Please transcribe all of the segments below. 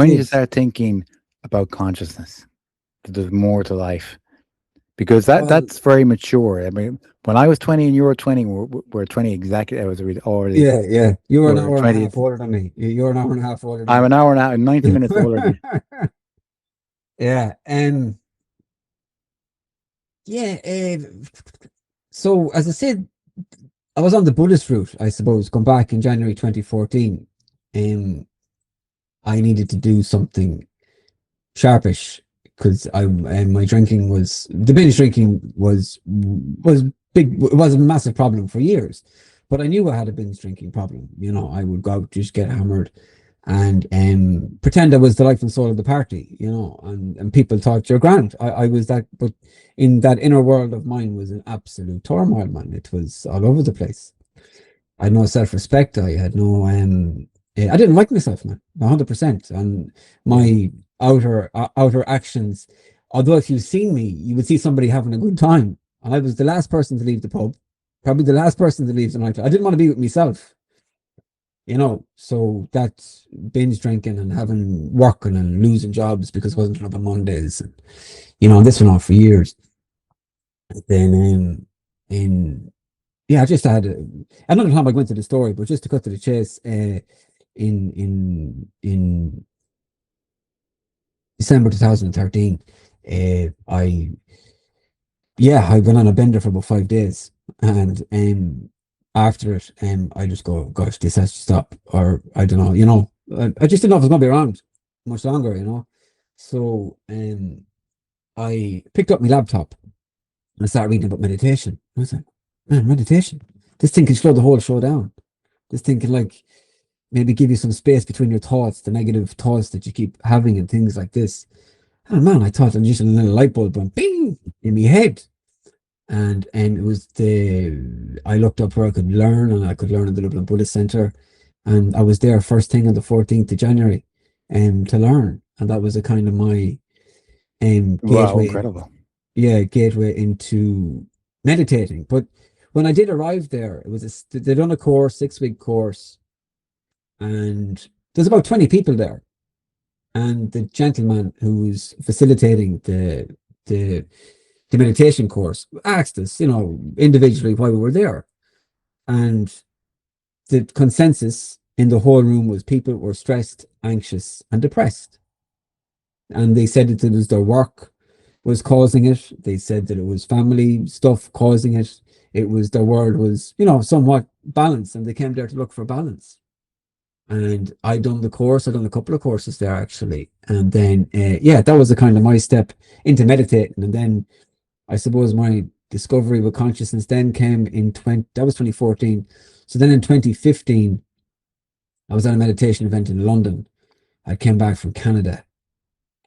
When did you kids. start thinking about consciousness? That there's more to life, because Well, that's very mature. I mean, when I was 20 and you were 20, we're 20 exactly. I was already yeah, yeah. You were an we're hour and a 20. half older than me. You're an hour and a half older than I'm me. an hour and a half, 90 minutes older than you. Yeah, yeah. So as I said, I was on the Buddhist route, I suppose. Come back in January 2014. I needed to do something sharpish because I and my drinking was the binge drinking was big. It was a massive problem for years, but I knew I had a binge drinking problem. You know, I would go out, just get hammered and pretend I was the life and soul of the party. You know, and people thought you're grand. I was that, but in that inner world of mine was an absolute turmoil, man. It was all over the place. I had no self-respect. I had no I didn't like myself, man, 100%. And Yeah. my outer actions, although if you've seen me, you would see somebody having a good time. And I was the last person to leave the pub, probably the last person to leave the night. I didn't want to be with myself, you know. So that's binge drinking and having working and losing jobs because it wasn't enough on Mondays. And, you know, and this went on for years. Then in yeah, I just had another time I went to the story, but just to cut to the chase, in December 2013, I I went on a bender for about 5 days, and after it, I just go, gosh, this has to stop, or I don't know, you know, I just didn't know if it was going to be around much longer, you know. So I picked up my laptop and I started reading about meditation. I was like, man, meditation. This thing can slow the whole show down. This thing can like maybe give you some space between your thoughts, the negative thoughts that you keep having and things like this. And man, I thought I'm just a little light bulb went bing in my head. And it was I looked up where I could learn, and I could learn at the Dublin Buddhist Centre. And I was there first thing on the 14th of January to learn. And that was a kind of my Wow, gateway, incredible. yeah, gateway into meditating. But when I did arrive there, it was they done a course, 6-week course, and there's about 20 people there. And the gentleman who was facilitating the the meditation course asked us, you know, individually why we were there. And the consensus in the whole room was people were stressed, anxious, and depressed. And they said that it was their work was causing it. They said that it was family stuff causing it. It was their world was, you know, somewhat balanced, and they came there to look for balance. And I done the course. I done a couple of courses there actually, and then that was the kind of my step into meditating. And then I suppose my discovery with consciousness then came in that was 2014. So then in 2015, I was at a meditation event in London. I came back from Canada,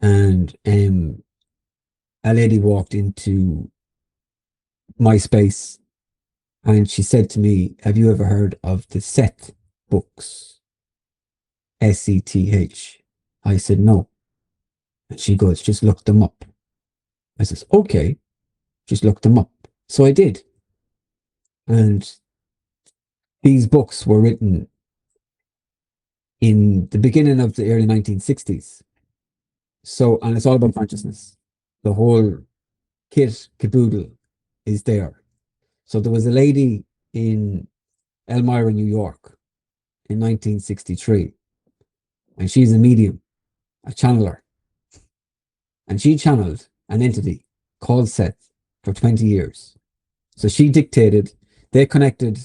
and a lady walked into my space, and she said to me, "Have you ever heard of the Seth books? Seth." I said, "No." And she goes, "Just look them up." I says, "Okay, just look them up." So I did. And these books were written in the beginning of the early 1960s. So, and it's all about consciousness. The whole kit caboodle is there. So there was a lady in Elmira, New York in 1963, and she's a medium, a channeler. And she channeled an entity called Seth for 20 years. So she dictated, they connected,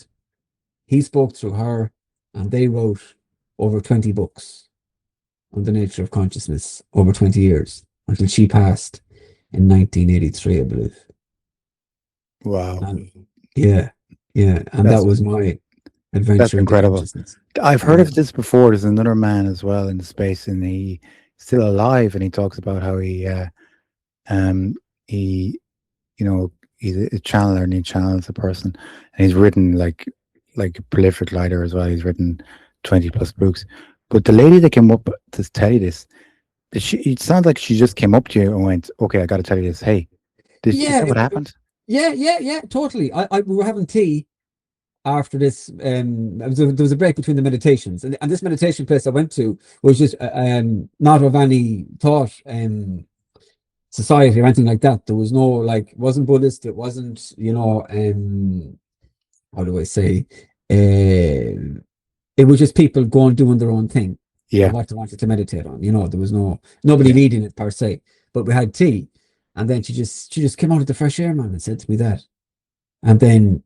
he spoke through her, and they wrote over 20 books on the nature of consciousness over 20 years until she passed in 1983, I believe. Wow. And yeah, and that That's was my that's adventure into incredible. consciousness. I've heard Yeah, of this before. There's another man as well in the space, and he's still alive, and he talks about how um he you know he's a channeler, and he channels a person, and he's written like a prolific writer as well. He's written 20 plus books. But the lady that came up to tell you this, it sounds like she just came up to you and went, "Okay, I got to tell you this. Hey, is yeah, that what happened?" yeah, totally. We were having tea, after this, there was a break between the meditations, and this meditation place I went to was just not of any thought society or anything like that. There was no, like, it wasn't Buddhist, it wasn't, how do I say, it was just people going doing their own thing Yeah. and what they wanted to meditate on. There was nobody Yeah. leading it per se, but we had tea, and then she just came out of the fresh air, man, and said to me that, and then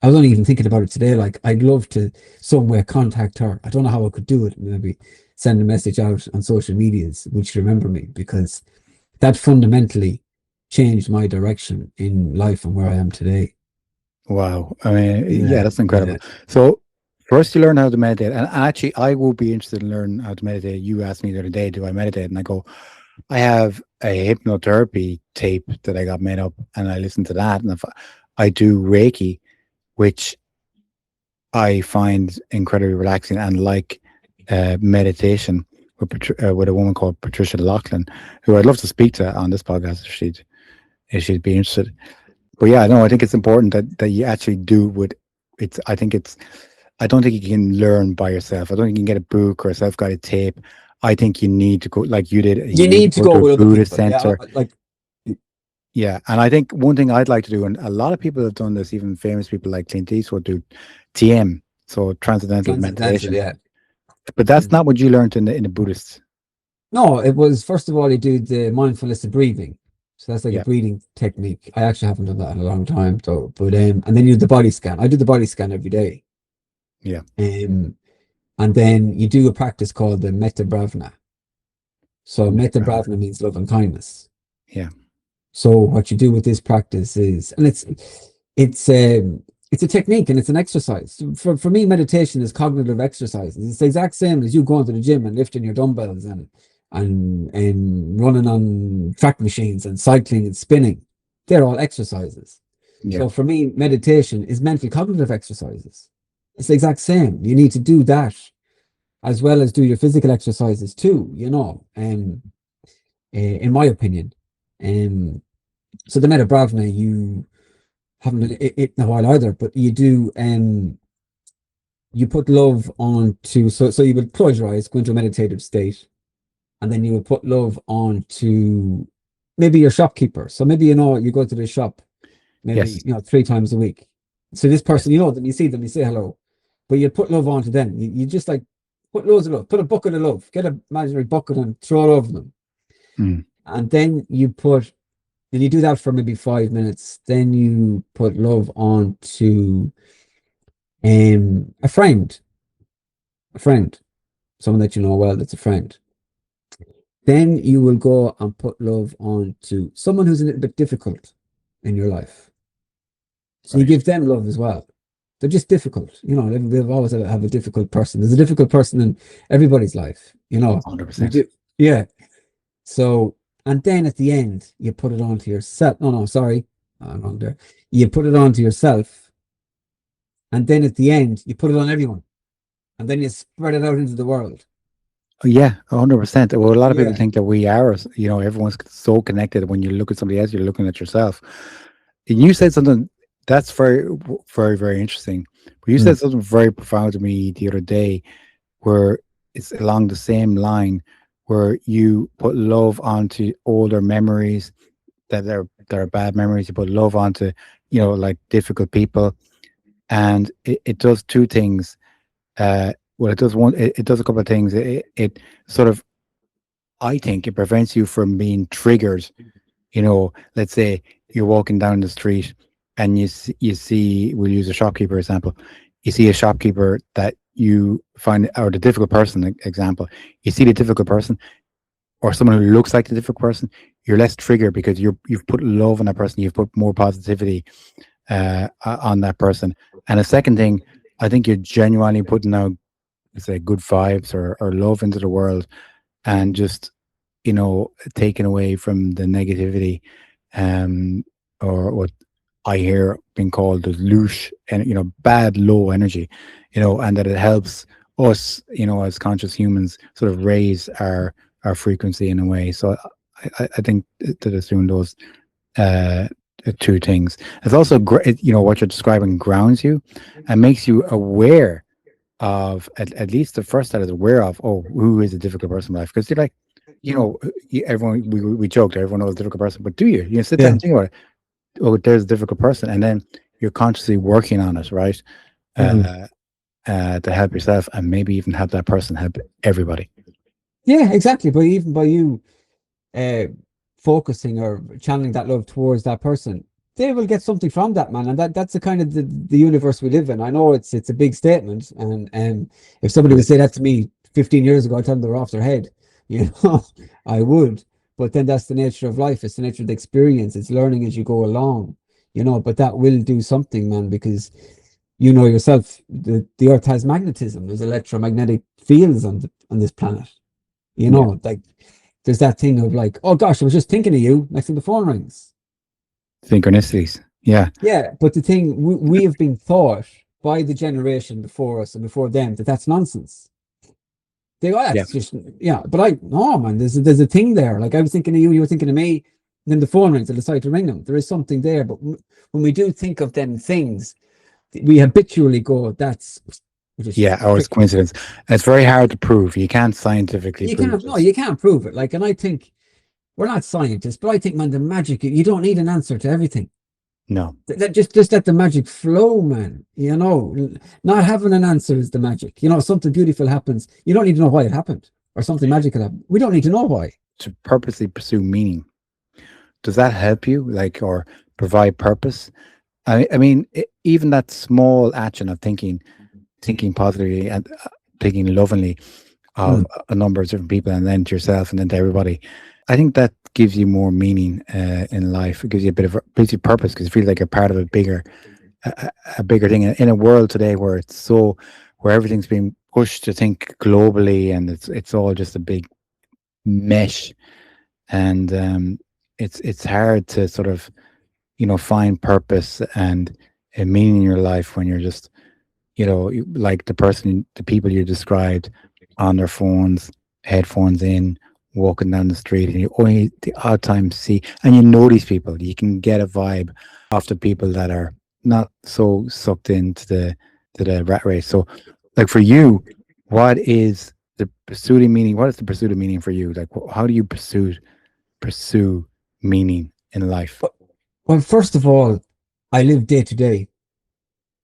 I was only even thinking about it today. Like, I'd love to somewhere contact her. I don't know how I could do it. Maybe send a message out on social medias, would she remember me? Because that fundamentally changed my direction in life and where I am today. Wow. I mean, yeah, Yeah, that's incredible. yeah. So first you learn how to meditate. And actually, I would be interested in learning how to meditate. You asked me the other day, do I meditate? And I go, I have a hypnotherapy tape that I got made up, and I listen to that. And if I do Reiki, which I find incredibly relaxing, and like meditation with a woman called Patricia Loughlin, who I'd love to speak to on this podcast if she'd be interested. But yeah, no, I think it's important that you actually do what it's. I don't think you can learn by yourself. I don't think you can get a book or a self-guided tape. I think you need to go, like you did. You You need to need to go to go a with other Buddhist people. Yeah, center. like, Yeah, and I think one thing I'd like to do, and a lot of people have done this, even famous people like Clint Eastwood do TM, so transcendental transcendental. meditation. Yeah. But that's not what you learned in the Buddhist. No, it was, first of all, you do the mindfulness of breathing. So that's like a Yeah. breathing technique. I actually haven't done that in a long time, though. But and then you do the body scan. I do the body scan every day. Yeah. And then you do a practice called the Metta Bhavana. So Metta Right. Bhavana means love and kindness. Yeah. So what you do with this practice is, and it's a technique and it's an exercise. For me, meditation is cognitive exercises. It's the exact same as you going to the gym and lifting your dumbbells and running on track machines and cycling and spinning. They're all exercises. Yeah. So for me, meditation is mental cognitive exercises. It's the exact same. You need to do that as well as do your physical exercises too, in my opinion. So the Metta Bhavana, you haven't done it in a while either, but you do, you put love onto, so you would close your eyes, go into a meditative state, and then you would put love onto maybe your shopkeeper. So maybe, you go to the shop, maybe, Yes. 3 times a week. So this person, them, you see them, you say hello, but you put love onto them. You just, like, put loads of love, put a bucket of love, get an imaginary bucket and throw it over them. Mm. And then you do that for maybe 5 minutes. Then you put love onto a friend, someone that you know well, that's a friend. Then you will go and put love onto someone who's a little bit difficult in your life. So you Right. give them love as well. They're just difficult. They've always have a difficult person. There's a difficult person in everybody's life, 100%. You do, yeah. So, and then at the end, you put it onto yourself. No, sorry. I'm wrong there. You put it onto yourself. And then at the end, you put it on everyone. And then you spread it out into the world. Yeah, 100%. Well, a lot of people Yeah. think that we are, everyone's so connected. When you look at somebody else, you're looking at yourself. And you said something that's very, very, very interesting. But you said something very profound to me the other day, where it's along the same line, where you put love onto older memories that are bad memories. You put love onto, like difficult people, and it does two things. Well, it does it does a couple of things. It sort of, I think, it prevents you from being triggered. Let's say you're walking down the street and you see, we'll use a shopkeeper example. You see a shopkeeper that you find, or the difficult person example. You see the difficult person, or someone who looks like the difficult person. You're less triggered because you've put love on that person. You've put more positivity on that person. And the second thing, I think you're genuinely putting out, say, good vibes or love into the world, and just taken away from the negativity, or what I hear being called the loosh, and bad low energy, and that it helps us, as conscious humans, sort of raise our frequency in a way. So I think that it's doing those two things. It's also great, what you're describing grounds you and makes you aware of at least the first that is aware of, oh, who is a difficult person in life? Because you're like, everyone, we joked, everyone knows a difficult person, but do you? You sit down Yeah. and think about it. Oh, there's a difficult person, and then you're consciously working on it, right? Mhm. To help yourself and maybe even help that person help everybody. Yeah, exactly. But even by you uh, focusing or channeling that love towards that person, they will get something from that, man. And that's the kind of the universe we live in. I know it's a big statement, and if somebody would say that to me 15 years ago, I'd tell them they're off their head. I would. But then that's the nature of life. It's the nature of the experience. It's learning as you go along, but that will do something, man, because you know yourself, the earth has magnetism. There's electromagnetic fields on this planet. Yeah. Like there's that thing of like, oh gosh, I was just thinking of you. Next thing the phone rings. Synchronicities. Yeah. Yeah, but the thing we have been taught by the generation before us and before them that that's nonsense. They go, oh, Yeah. that's just but no, man. There's a thing there. Like I was thinking of you, you were thinking of me. And then the phone rings. I decide to ring them. There is something there, but when we do think of them things, we habitually go, that's just Yeah, or it's coincidence. And it's very hard to prove. You can't scientifically prove this. you can't prove it. Like, and I think we're not scientists, but I think, man, the magic, you don't need an answer to everything. No. Just let the magic flow, man. Not having an answer is the magic. Something beautiful happens. You don't need to know why it happened, or something magical happened. We don't need to know why. To purposely pursue meaning. Does that help you, or provide purpose? I mean, even that small action of thinking positively and thinking lovingly of a number of different people, and then to yourself, and then to everybody. I think that gives you more meaning in life. It gives you a bit of purpose because you feel like you're part of a bigger thing. In a world today where where everything's being pushed to think globally, and it's all just a big mesh, and it's hard to sort of find purpose and meaning in your life when you're just like the people you described on their phones, headphones in, walking down the street, and you only the odd time see, and these people. You can get a vibe off the people that are not so sucked into the rat race. So, like for you, what is the pursuit of meaning? What is the pursuit of meaning for you? Like, how do you pursue meaning in life? Well, first of all, I live day to day.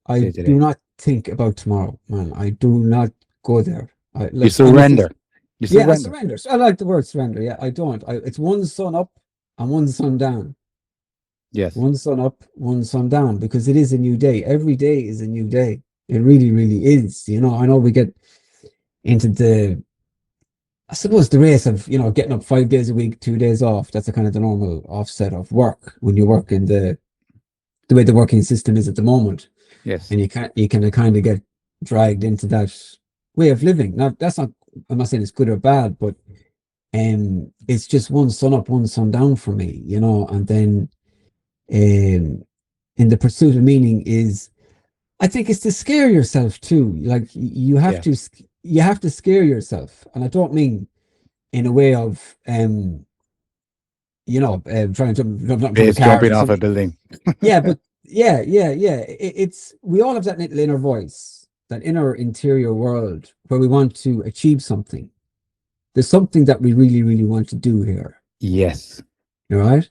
I Day to do day? not think about tomorrow, man. I do not go there. You surrender. You Yeah, I surrender. surrender. I like the word surrender. Yeah, I don't. It's one sun up and one sun down. Yes. One sun up, one sun down, because it is a new day. Every day is a new day. It really, really is. I know we get into I suppose the race of, getting up 5 days a week, 2 days off. That's a kind of the normal offset of work when you work in the way the working system is at the moment. Yes. And you can kind of get dragged into that way of living. Now, I'm not saying it's good or bad, but it's just one sun up, one sun down for me, and then in the pursuit of meaning is, I think it's to scare yourself too. Like you have to scare yourself. And I don't mean in a way of trying to jump from a It's car jumping or off a something. building. Yeah, but yeah. It's we all have that little inner voice, that inner interior world where we want to achieve something. There's something that we really, really want to do here. Yes. All right.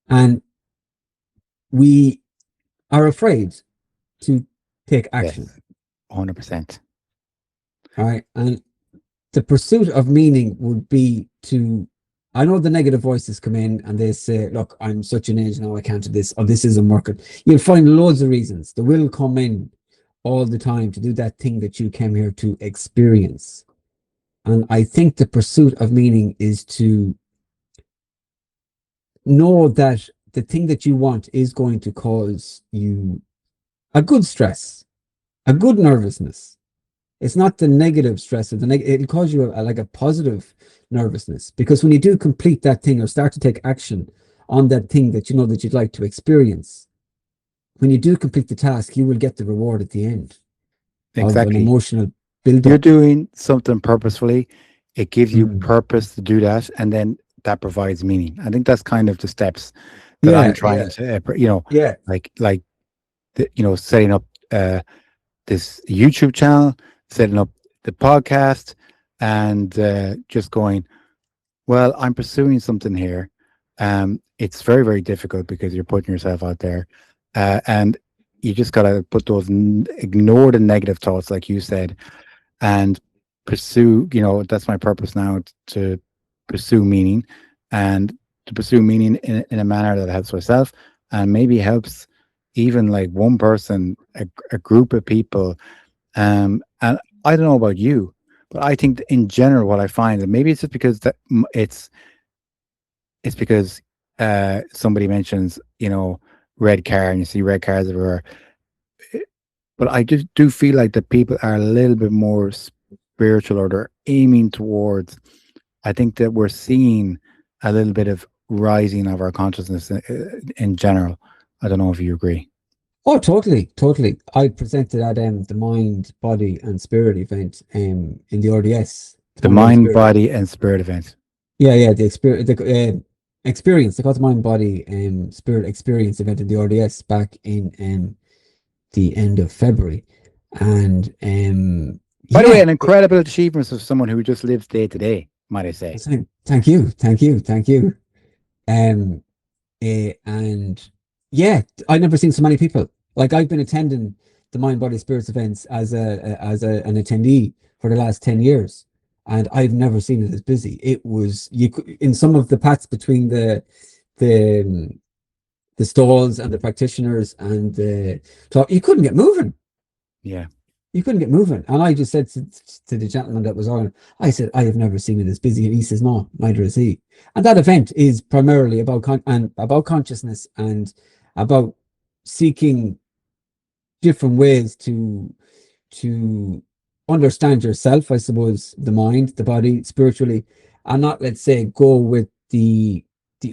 And we are afraid to take action. Yes. 100%. All right. And the pursuit of meaning would be to, I know the negative voices come in and they say, look, I'm such an age now, I can't do this, or this isn't working. You'll find loads of reasons. They will come in all the time to do that thing that you came here to experience. And I think the pursuit of meaning is to know that the thing that you want is going to cause you a good stress, a good nervousness. It's not the negative stress, it'll cause you like a positive nervousness, because when you do complete that thing or start to take action on that thing that you know that you'd like to experience, when you do complete the task, you will get the reward at the end of an Exactly. emotional build-up. You're doing something purposefully. It gives you purpose to do that, and then that provides meaning. I think that's kind of the steps that I'm Yeah, trying yeah, to, yeah. like setting up this YouTube channel, setting up the podcast, and just going, well, I'm pursuing something here. It's very, very difficult because you're putting yourself out there, and you just gotta put those ignore the negative thoughts, like you said, and pursue. That's my purpose now, to pursue meaning, and to pursue meaning in a manner that helps myself, and maybe helps even like one person, a group of people. And I don't know about you, but I think that in general, what I find, and maybe it's just because it's because somebody mentions, red car, and you see red cars everywhere. Eh, But I just do feel like the people are a little bit more spiritual, or they're aiming towards. I think that we're seeing a little bit of rising of our consciousness in general. I don't know if you agree. Oh, totally, totally. I presented at the Mind, Body, and Spirit event in the RDS, the The Mind, Body, mind, Spirit. body, and spirit event. Yeah, yeah, the experience, experience. They called the Mind, Body, Spirit experience event in the RDS back in the end of February, and By the way, yeah. an incredible achievement of someone who just lives day to day, might I say. Thank you, thank you, thank you. Um, and yeah, I've never seen so many people. Like, I've been attending the Mind Body Spirits events as an attendee for the last 10 years, and I've never seen it as busy. It was, in some of the paths between the the stalls and the practitioners and the talk, you couldn't get moving. Yeah. You couldn't get moving. And I just said to the gentleman that was on, I said, I have never seen it as busy. And he says, no, neither has he. And that event is primarily about consciousness, and about seeking different ways to understand yourself, I suppose, the mind, the body, spiritually, and not, let's say, go with the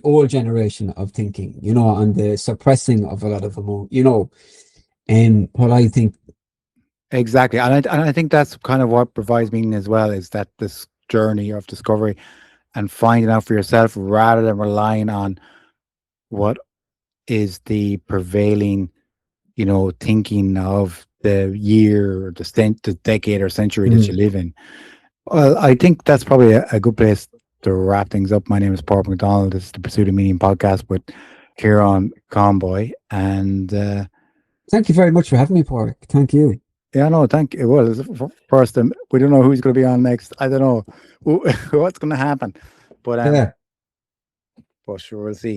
old generation of thinking, and the suppressing of a lot of emotion, and what I think. Exactly. And I think that's kind of what provides meaning as well, is that this journey of discovery and finding out for yourself, rather than relying on what is the prevailing, thinking of the year, or the decade or century that you Mm. live in. Well, I think that's probably a good place to wrap things up. My name is Paul McDonald. This is the Pursuit of Meaning podcast with Ciarán Conboy. And Thank you very much for having me, Pork. Thank you. yeah, no, thank you. Well, first, we don't know who's going to be on next. I don't know what's going to happen, but Yeah. sure, we'll see.